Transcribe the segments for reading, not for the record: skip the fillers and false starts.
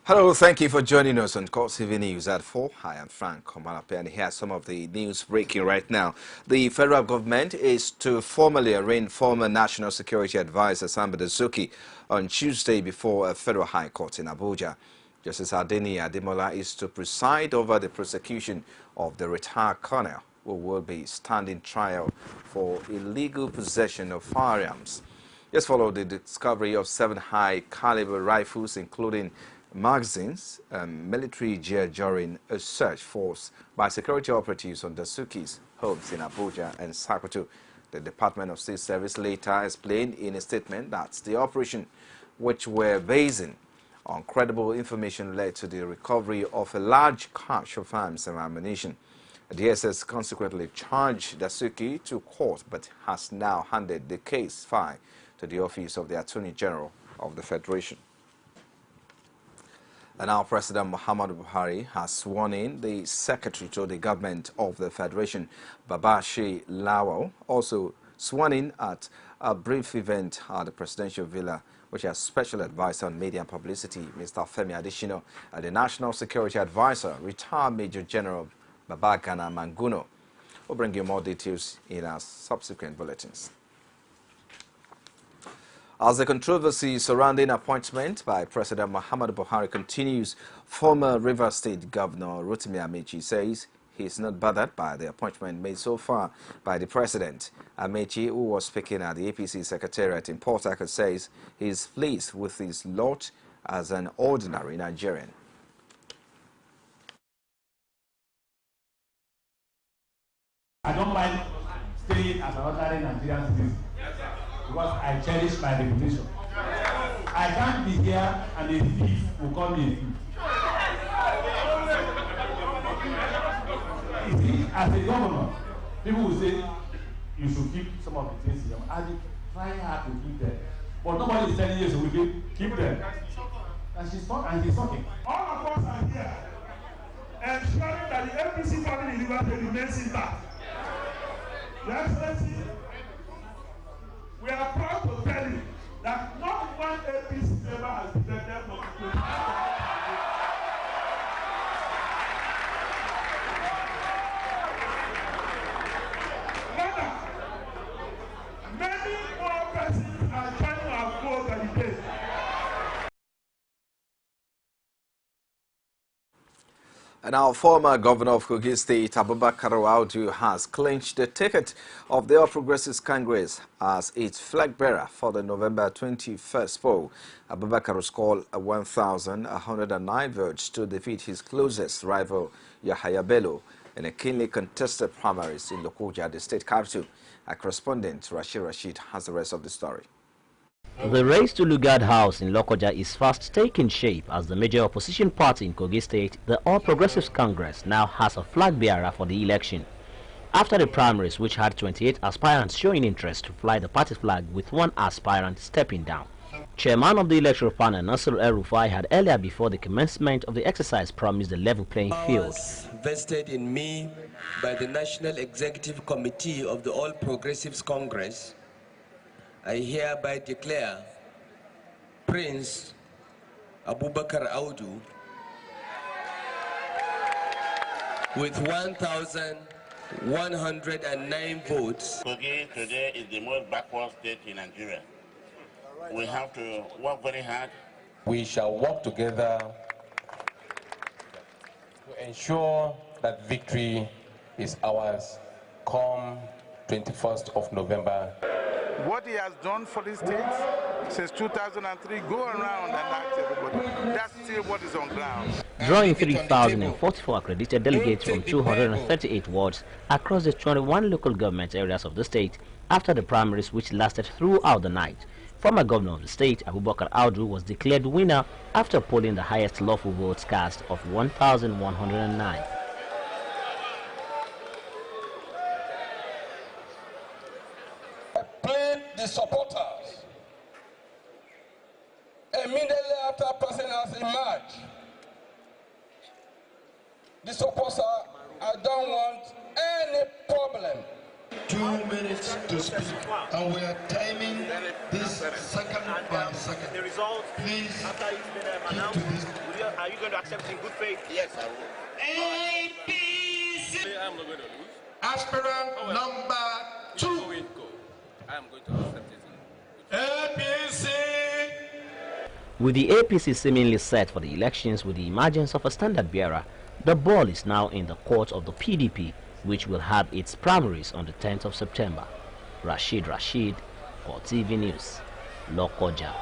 Hello, thank you for joining us on CoreTV News at 4. Hi, I'm Frank Komalape, and here are some of the news breaking right now. The federal government is to formally arraign former National Security Advisor Samba Dasuki on Tuesday before a federal high court in Abuja. Justice Adeni Ademola is to preside over the prosecution of the retired colonel, who will be standing trial for illegal possession of firearms. This followed the discovery of 7 high-caliber rifles, including magazines, military gear during a search force by security operatives on Dasuki's homes in Abuja and Sokoto. The Department of State Service later explained in a statement that the operation, which were basing on credible information, led to the recovery of a large cache of arms and ammunition. The DSS consequently charged Dasuki to court, but has now handed the case file to the Office of the Attorney General of the Federation. And now President Muhammadu Buhari has sworn in the Secretary to the Government of the Federation, Babashi Lawal, also sworn in at a brief event at the Presidential Villa, which has Special Advisor on Media and Publicity, Mr. Femi Adesina, and the National Security Advisor, retired Major General Babagana Manguno. We'll bring you more details in our subsequent bulletins. As the controversy surrounding appointment by President Muhammadu Buhari continues, former Rivers State Governor Rotimi Amechi says he is not bothered by the appointment made so far by the president. Amechi, who was speaking at the APC Secretariat in Port Harcourt, says he is pleased with his lot as an ordinary Nigerian. I don't mind staying as an ordinary Nigerian citizen because I cherish my reputation. I can't be here and a thief will call me a thief. You see, as a governor, people will say you should keep some of the things here. I've been trying hard to keep them. But nobody is telling you, so we keep them. And she's talking. All of us are here ensuring that the APC family in Rivers State remains intact. Your Excellency, we are proud to tell you that not one APC member has defended from the rather, many more persons are joining our vote at the day. And our former governor of Kogi State, Abubakar Audu, has clinched the ticket of the All Progressives Congress as its flag bearer for the November 21st poll. Abubakar scored 1,109 votes to defeat his closest rival, Yahaya Bello, in a keenly contested primaries in Lokoja, the state capital. Our correspondent, Rashid, has the rest of the story. The race to Lugard House in Lokoja is fast taking shape as the major opposition party in Kogi State, the All Progressives Congress, now has a flag bearer for the election. After the primaries, which had 28 aspirants showing interest to fly the party flag with one aspirant stepping down. Chairman of the electoral panel, Nasir El-Rufai, had earlier before the commencement of the exercise promised a level playing field. Vested in me by the National Executive Committee of the All Progressives Congress, I hereby declare Prince Abubakar Audu with 1,109 votes. Kogi today is the most backward state in Nigeria. We have to work very hard. We shall work together to ensure that victory is ours come 21st of November. What he has done for the state since 2003, go around and ask everybody. That's still what is on ground. Drawing 3,044 accredited delegates from 238 wards across the 21 local government areas of the state after the primaries, which lasted throughout the night. Former governor of the state, Abubakar Audu, was declared winner after polling the highest lawful votes cast of 1,109. The supporters, immediately after person has emerged, the supporters, I don't want any problem. 2 minutes to speak, and we are timing this second by second. The result, please after it's been announced, to this. Are you going to accept in good faith? Yes, I will. APC I'm not going to lose. aspirant number 2. I'm going to accept it. APC. With the APC seemingly set for the elections with the emergence of a standard bearer, the ball is now in the court of the PDP, which will have its primaries on the 10th of September. Rashid, CoreTV News, Lokoja.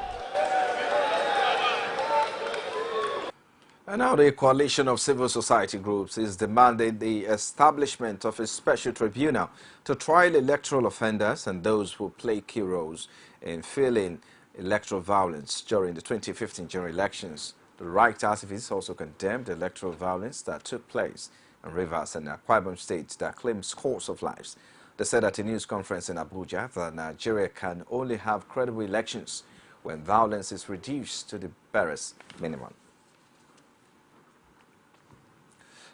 And now the coalition of civil society groups is demanding the establishment of a special tribunal to trial electoral offenders and those who play key roles in fueling electoral violence during the 2015 general elections. The right activists also condemned the electoral violence that took place in Rivers and Akwa Ibom states that claimed scores of lives. They said at a news conference in Abuja that Nigeria can only have credible elections when violence is reduced to the barest minimum.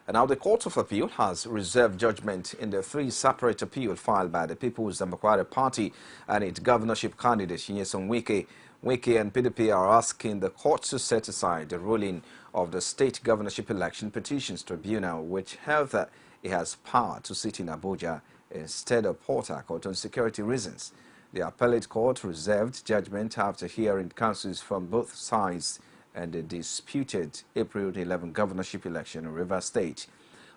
And now the Court of Appeal has reserved judgment in the 3 separate appeals filed by the People's Democratic Party and its governorship candidate, Nyesom Wike. Wike and PDP are asking the court to set aside the ruling of the State Governorship Election Petitions Tribunal, which held that it has power to sit in Abuja instead of Port Harcourt on security reasons. The appellate court reserved judgment after hearing counsels from both sides and the disputed April 11 governorship election in Rivers State.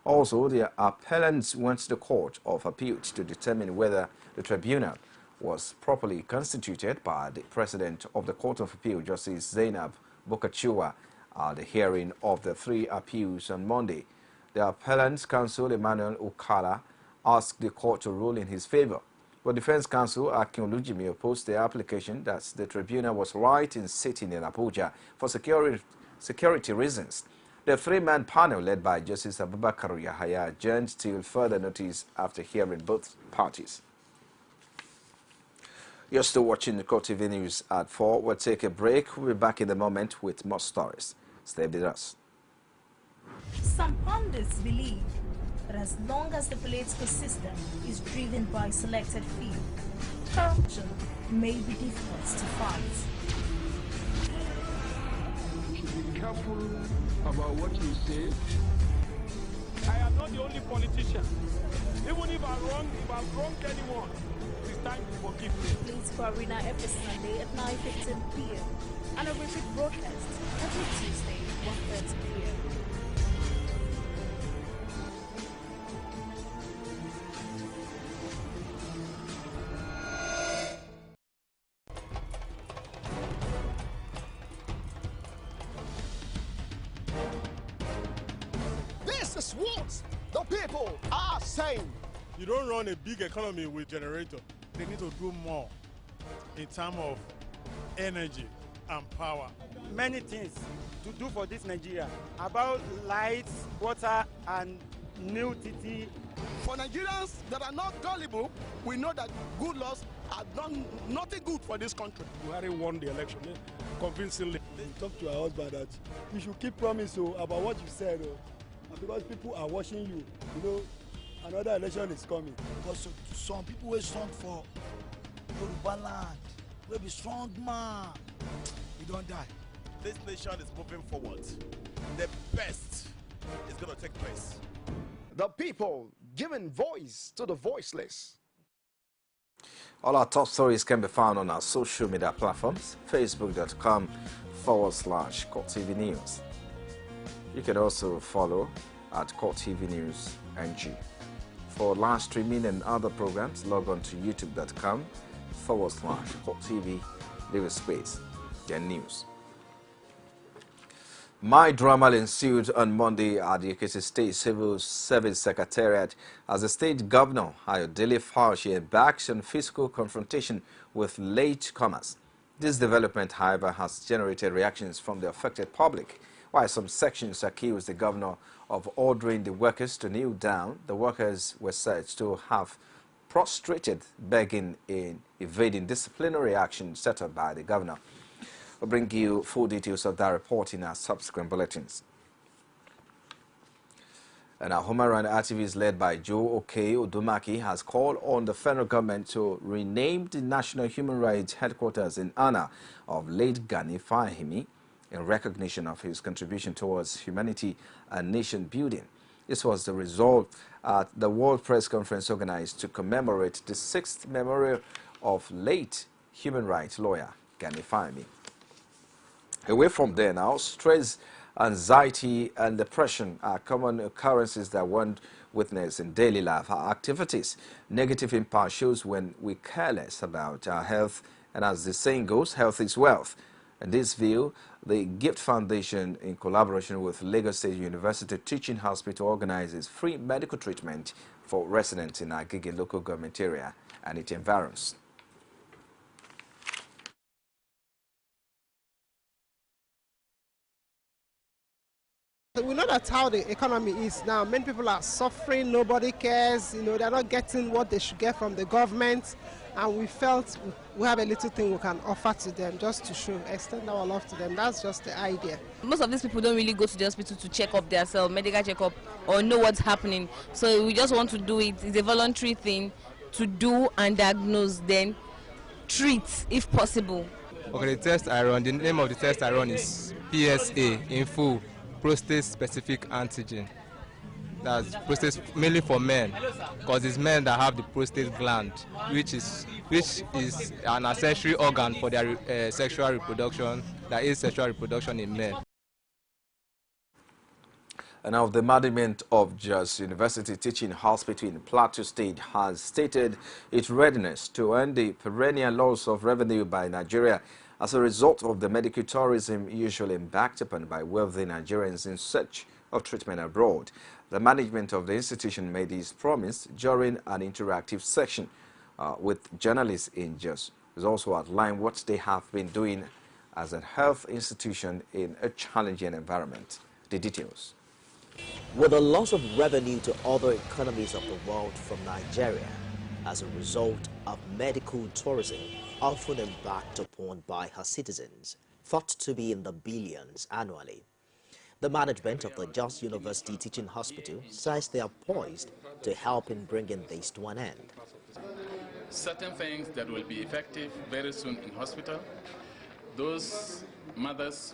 Also, the appellants went to the Court of Appeal to determine whether the tribunal was properly constituted by the President of the Court of Appeal, Justice Zainab Bukachua, at the hearing of the 3 appeals on Monday. The appellant's counsel, Emmanuel Okala, asked the court to rule in his favor. But defense counsel Akin Olujimi opposed the application that the tribunal was right in sitting in Abuja for security reasons. The 3-man panel led by Justice Abubakar Yahaya adjourned till further notice after hearing both parties. You're still watching the CoreTV News at 4. We'll take a break. We'll be back in a moment with more stories. Stay with us. Some pundits believe that as long as the political system is driven by selected few, corruption may be difficult to fight. You should be careful about what you say. I am not the only politician. Even if I've wronged anyone, it's time to forgive me. Political Arena every Sunday at 9:15 p.m. and a repeat broadcast every Tuesday at 1:30 p.m. This is what the people are saying. You don't run a big economy with generator. They need to do more in terms of energy and power. Many things to do for this Nigeria about lights, water, and new TT. For Nigerians that are not gullible, we know that good laws have done nothing good for this country. Buhari won the election convincingly. Talk to her husband that you should keep promise about what you said, and because people are watching you, you know, another election is coming. Because some people will strong for Yoruba land, will be strong man, you don't die. This nation is moving forward. The best is going to take place. The people giving voice to the voiceless. All our top stories can be found on our social media platforms, facebook.com/CoreTV News. You can also follow at CoreTV News NG. For live streaming and other programs, log on to youtube.com/CoreTV Space Gen News. My drama ensued on Monday at the Ekiti State Civil Service Secretariat as the state governor, Ayodele Fauci, embarks on physical confrontation with latecomers. This development, however, has generated reactions from the affected public. While some sections accused the governor of ordering the workers to kneel down, the workers were said to have prostrated, begging in evading disciplinary action set up by the governor. We'll bring you full details of that report in our subsequent bulletins. And our human rights activist led by Joe Odumaki has called on the federal government to rename the National Human Rights Headquarters in honor of late Gani Fahimi in recognition of his contribution towards humanity and nation building. This was the result at the World Press Conference organized to commemorate the 6th memorial of late human rights lawyer Gani Fahimi. Away from there now, stress, anxiety, and depression are common occurrences that one witness in daily life activities. Negative impact shows when we care less about our health, and as the saying goes, health is wealth. In this view, the Gift Foundation, in collaboration with Lagos State University Teaching Hospital, organizes free medical treatment for residents in Agege local government area and its environs. We know that's how the economy is now. Many people are suffering, nobody cares, they're not getting what they should get from the government. And we felt we have a little thing we can offer to them just to extend our love to them. That's just the idea. Most of these people don't really go to the hospital to check up themselves, medical checkup, or know what's happening. So we just want to do it. It's a voluntary thing to do and diagnose, then treat if possible. Okay, the name of the test I run is PSA, Info Prostate Specific Antigen. That's prostate mainly for men, because it's men that have the prostate gland, which is an accessory organ for their sexual reproduction. That is sexual reproduction in men. And now the management of Jos University Teaching Hospital in Plateau State has stated its readiness to end the perennial loss of revenue by Nigeria as a result of the medical tourism usually embarked upon by wealthy Nigerians in search of treatment abroad. The management of the institution made this promise during an interactive session with journalists in Jos. It also outlined what they have been doing as a health institution in a challenging environment. The details. With the loss of revenue to other economies of the world from Nigeria as a result of medical tourism often embarked upon by her citizens, thought to be in the billions annually, the management of the Jos University Teaching Hospital says they are poised to help in bringing this to an end. Certain things that will be effective very soon in hospital, those mothers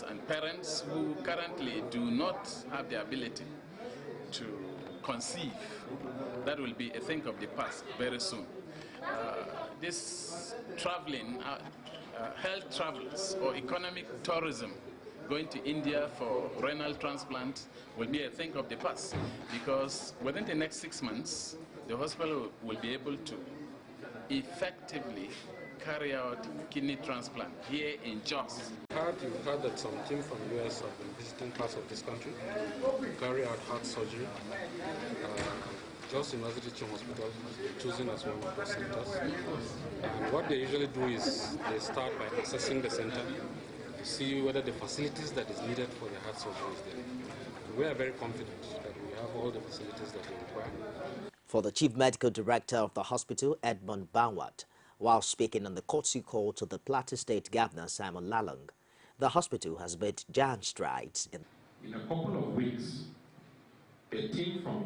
and parents who currently do not have the ability to conceive, that will be a thing of the past very soon. This traveling, health travels or economic tourism, going to India for renal transplant will be a thing of the past, because within the next 6 months, the hospital will be able to effectively carry out kidney transplant here in Jos. You've heard that some team from the US have been visiting parts of this country to carry out heart surgery. Jos University Teaching Hospital has been chosen as one of those centers. And what they usually do is they start by assessing the center to see whether the facilities that is needed for the heart surgery is there. And we are very confident that we have all the facilities that we require. For the Chief Medical Director of the hospital, Edmund Banwat, while speaking on the courtesy call to the Plateau State Governor Simon Lalong, the hospital has made giant strides. In a couple of weeks, a team from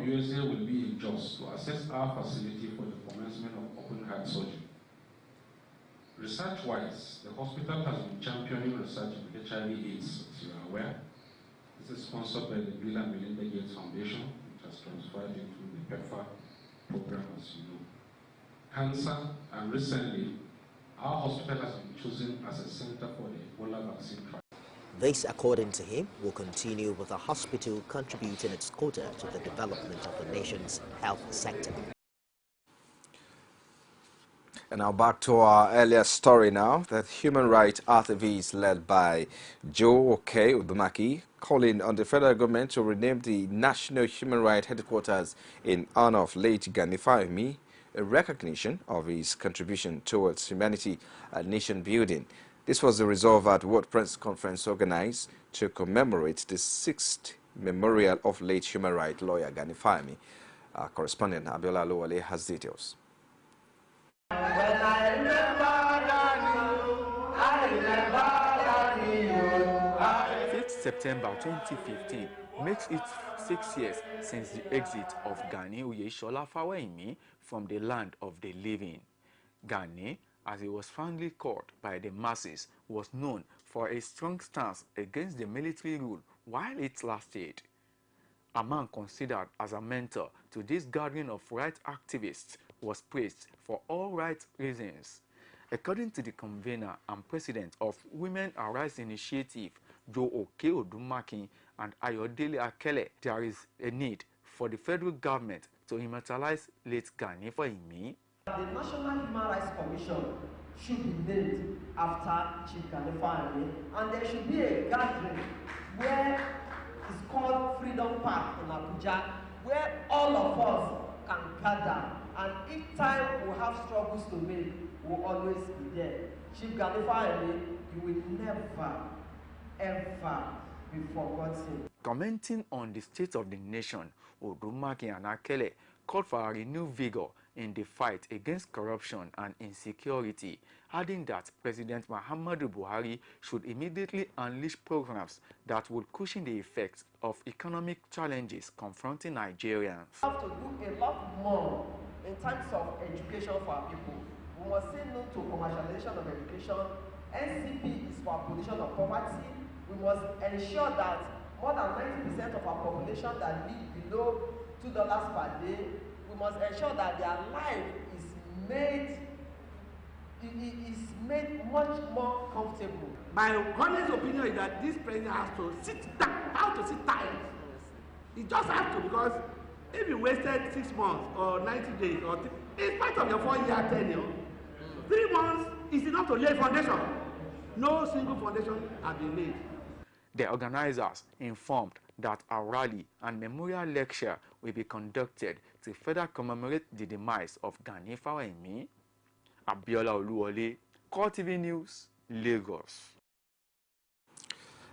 USA will be in Jos to assess our facility for the commencement of open heart surgery. Research-wise, the hospital has been championing research in HIV/AIDS, as you are aware. This is sponsored by the Bill and Melinda Gates Foundation, which has transferred into the PEPFAR program, as you know. Cancer, and recently, our hospital has been chosen as a center for the Ebola vaccine trial. This, according to him, will continue with the hospital contributing its quota to the development of the nation's health sector. And now back to our earlier story now, that human rights activists led by Joe Odumaki calling on the federal government to rename the National Human Rights Headquarters in honor of late Gani Fahimi, a recognition of his contribution towards humanity and nation building. This was the resolve at World Press Conference organized to commemorate the 6th memorial of late human rights lawyer Gani Fahimi. Our correspondent Abiola Lowale has details. When I remember Gani, I remember Gani. September 2015 makes it 6 years since the exit of Gani Oyeshola Fawemi from the land of the living. Gani, as he was fondly called by the masses, was known for a strong stance against the military rule while it lasted. A man considered as a mentor to this gathering of rights activists was praised for all right reasons. According to the convener and president of Women Arise Initiative, Joe Oke Odumaki and Ayodele Akele, there is a need for the federal government to immortalize late Gani Fawemi. The National Human Rights Commission should be named after Chief Gani Fawemi, and there should be a gathering where it's called Freedom Park in Abuja, where all of us can gather, and each time we have struggles to make, we'll always be there. Chief Gani Fawemi, you will never, ever be forgotten. Commenting on the state of the nation, Odumaki and Akele called for a renewed vigor in the fight against corruption and insecurity, adding that President Muhammadu Buhari should immediately unleash programs that would cushion the effects of economic challenges confronting Nigerians. We have to do a lot more in terms of education for our people. We must say no to commercialization of education. NCP is for abolition of poverty. We must ensure that more than 90% of our population that live below $2 per day, we must ensure that their life is made much more comfortable. My honest opinion is that this president has to sit down, how to sit tight. He just has to, because if you wasted 6 months or 90 days, or in spite of your 4-year tenure, 3 months is enough to lay foundation. No single foundation has been laid. The organizers informed that a rally and memorial lecture will be conducted to further commemorate the demise of Gani Fawemi. Abiola Oluwole, CoreTV News, Lagos.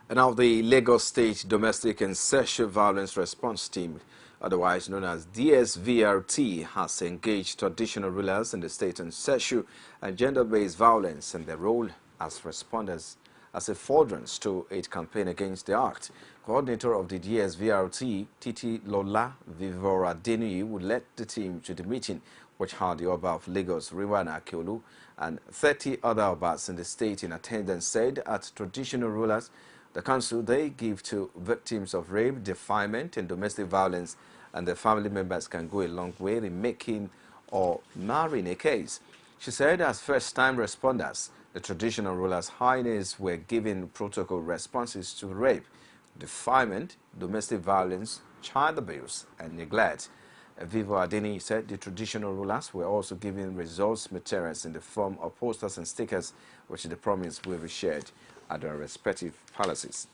And now the Lagos State Domestic and Sexual Violence Response Team, otherwise known as DSVRT, has engaged traditional rulers in the state on sexual and gender-based violence and their role as responders as a furtherance to its campaign against the act. Coordinator of the DSVRT, Titi Lola Vivoradeni, would lead the team to the meeting which had the Oba of Lagos, Riwana Akiolu, and 30 other Obas in the state in attendance said at traditional rulers, the counsel they give to victims of rape, defilement, and domestic violence and their family members can go a long way in making or marrying a case. She said as first-time responders, the traditional rulers' highness were giving protocol responses to rape, defilement, domestic violence, child abuse, and neglect. Vivo Adeni said the traditional rulers were also giving results materials in the form of posters and stickers, which they promised will be shared at their respective palaces.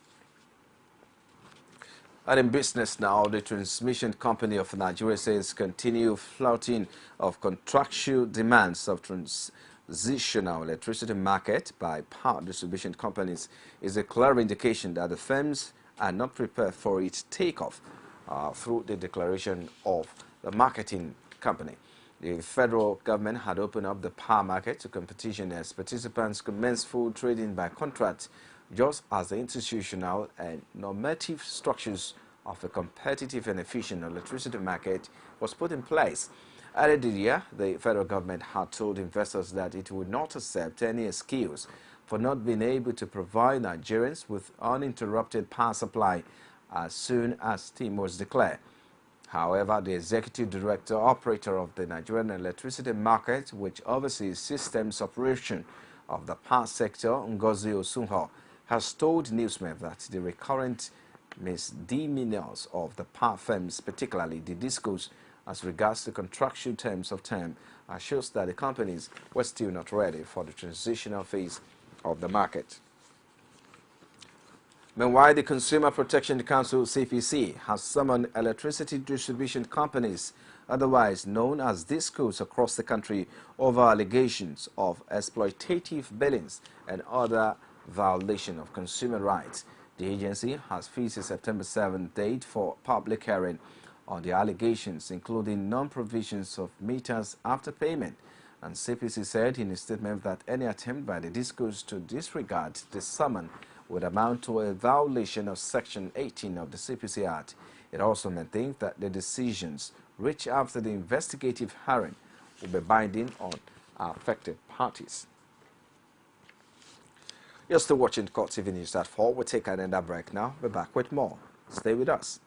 And in business now, the transmission company of Nigeria says continued flouting of contractual demands of transitional electricity market by power distribution companies is a clear indication that the firms are not prepared for its takeoff through the declaration of the marketing company. The federal government had opened up the power market to competition as participants commenced full trading by contract, just as the institutional and normative structures of a competitive and efficient electricity market was put in place. Earlier this year, the federal government had told investors that it would not accept any excuse for not being able to provide Nigerians with uninterrupted power supply as soon as steam was declared. However, the executive director operator of the Nigerian electricity market, which oversees systems operation of the power sector, Ngozi Osunho, has told Newsmail that the recurrent misdemeanors of the power firms, particularly the discos, as regards the contractual terms of term, shows that the companies were still not ready for the transitional phase of the market. Meanwhile, the Consumer Protection Council, CPC, has summoned electricity distribution companies, otherwise known as discos, across the country over allegations of exploitative billings and other violation of consumer rights. The agency has fixed a September 7th date for public hearing on the allegations, including non-provisions of meters after payment. And CPC said in a statement that any attempt by the discos to disregard the summon would amount to a violation of Section 18 of the CPC Act. It also maintains that the decisions reached after the investigative hearing will be binding on affected parties. You're still watching CoreTV News at 4. We'll take another break now. We're back with more. Stay with us.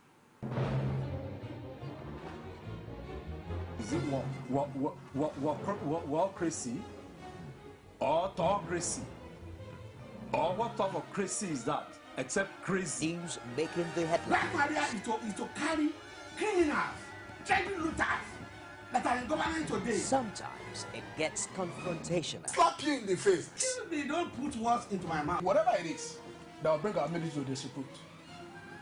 Is it crazy or autocracy? Or what type of crazy is that? Except crazy. News making the headlines. Black Maria is to carry criminals, treasure looters that are in government today. Sometimes it gets confrontational. Slap you in the face. They don't put words into my mouth. Whatever it is that will bring our military to disrepute,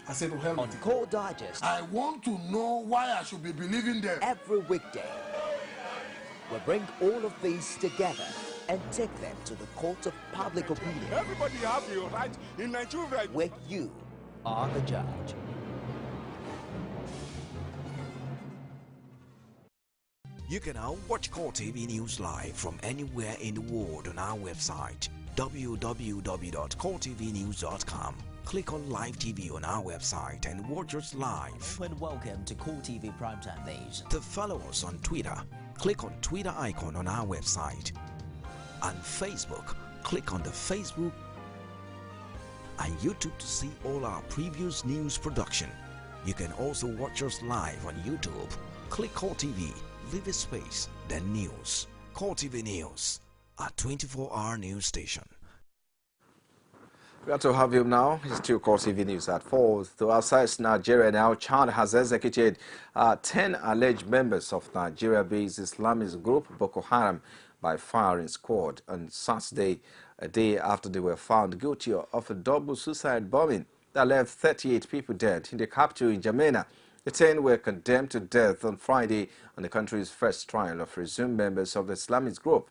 I say to hell. On Core Digest, I want to know why I should be believing them. Every weekday, we bring all of these together and take them to the court of public opinion. Everybody has the right in Nigeria. Where you are the judge. You can now watch CoreTV News live from anywhere in the world on our website www.coretvnews.com. Click on Live TV on our website and watch us live. And welcome to CoreTV Primetime News. To follow us on Twitter, click on Twitter icon on our website. On Facebook, click on the Facebook and YouTube to see all our previous news production. You can also watch us live on YouTube. Click CoreTV, leave a space, then News. CoreTV News, a 24-hour news station. We are to have you now. It's still CoreTV News at 4. To outside Nigeria now, Chad has executed 10 alleged members of Nigeria-based Islamist group Boko Haram by firing squad on Saturday, a day after they were found guilty of a double suicide bombing that left 38 people dead in the capital in N'Djamena. The 10 were condemned to death on Friday on the country's first trial of presumed members of the Islamist group.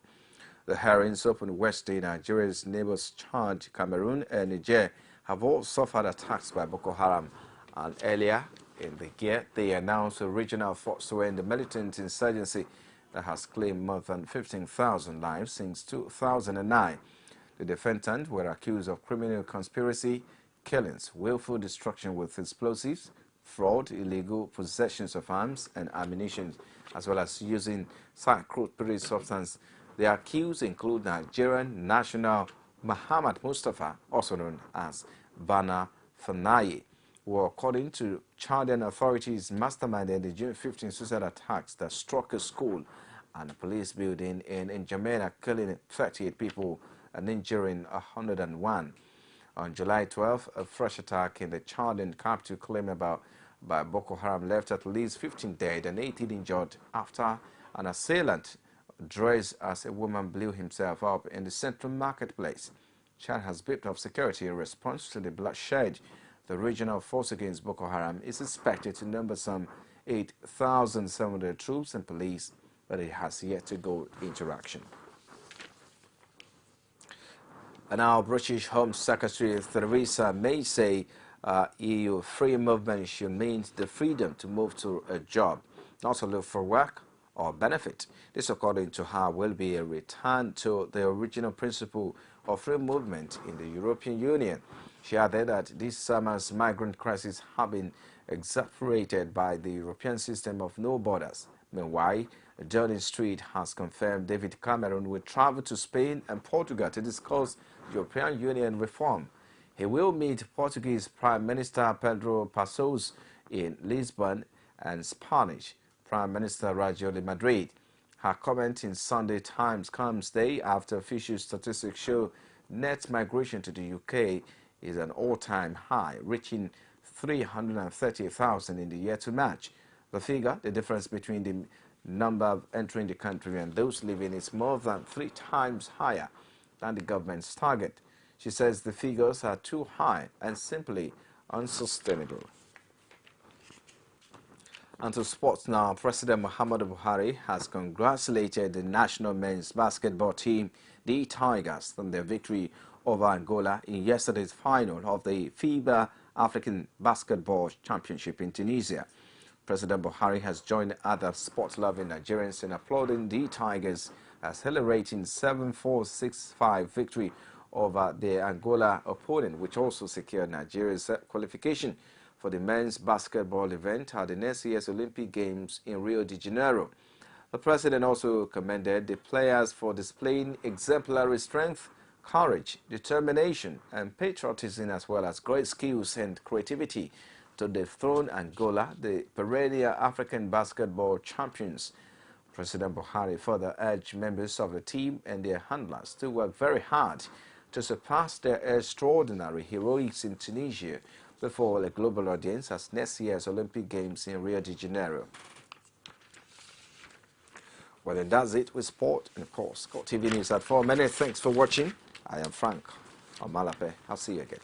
The hearings opened Wednesday. Nigeria's neighbors Chad, Cameroon, and Niger have all suffered attacks by Boko Haram. And earlier in the year, they announced a regional force to end the militant insurgency that has claimed more than 15,000 lives since 2009. The defendants were accused of criminal conspiracy, killings, willful destruction with explosives, fraud, illegal possessions of arms and ammunition, as well as using psychotropic substance. The accused include Nigerian national Muhammad Mustafa, also known as Bana Fanaye, who, according to Chadian authorities, masterminded the June 15 suicide attacks that struck a school and a police building in N'Djamena, killing 38 people and injuring 101. On July 12, a fresh attack in the Chadian capital claimed by Boko Haram left at least 15 dead and 18 injured after an assailant dressed as a woman blew himself up in the central marketplace. Chad has beefed up security in response to the bloodshed. The regional force against Boko Haram is expected to number some 8,700 troops and police, but it has yet to go into action. And now British Home Secretary Theresa May say EU free movement should mean the freedom to move to a job, not to look for work or benefit. This, according to her, will be a return to the original principle of free movement in the European Union. She added that this summer's migrant crisis has been exacerbated by the European system of no borders. Meanwhile, Downing Street has confirmed David Cameron will travel to Spain and Portugal to discuss European Union reform. He will meet Portuguese Prime Minister Pedro Passos in Lisbon and Spanish Prime Minister Rajoy Madrid. Her comment in Sunday Times comes day after official statistics show net migration to the UK is an all-time high, reaching 330,000 in the year to March. The figure, the difference between the number entering the country and those leaving, is more than 3 times higher than the government's target. She says the figures are too high and simply unsustainable. And to sports now, President Muhammadu Buhari has congratulated the national men's basketball team, the Tigers, on their victory over Angola in yesterday's final of the FIBA African Basketball Championship in Tunisia. President Buhari has joined other sport-loving Nigerians in applauding the Tigers as celebrating 7-4-6-5 victory over their Angola opponent, which also secured Nigeria's qualification for the men's basketball event at the next year's Olympic Games in Rio de Janeiro. The president also commended the players for displaying exemplary strength, courage, determination, and patriotism, as well as great skills and creativity to dethrone Angola, the perennial African basketball champions. President Buhari further urged members of the team and their handlers to work very hard to surpass their extraordinary heroics in Tunisia before a global audience at next year's Olympic Games in Rio de Janeiro. Well, then that's it with sport and, of course, CoreTV News at 4 minutes. Thanks for watching. I am Frank Omalape. I'll see you again.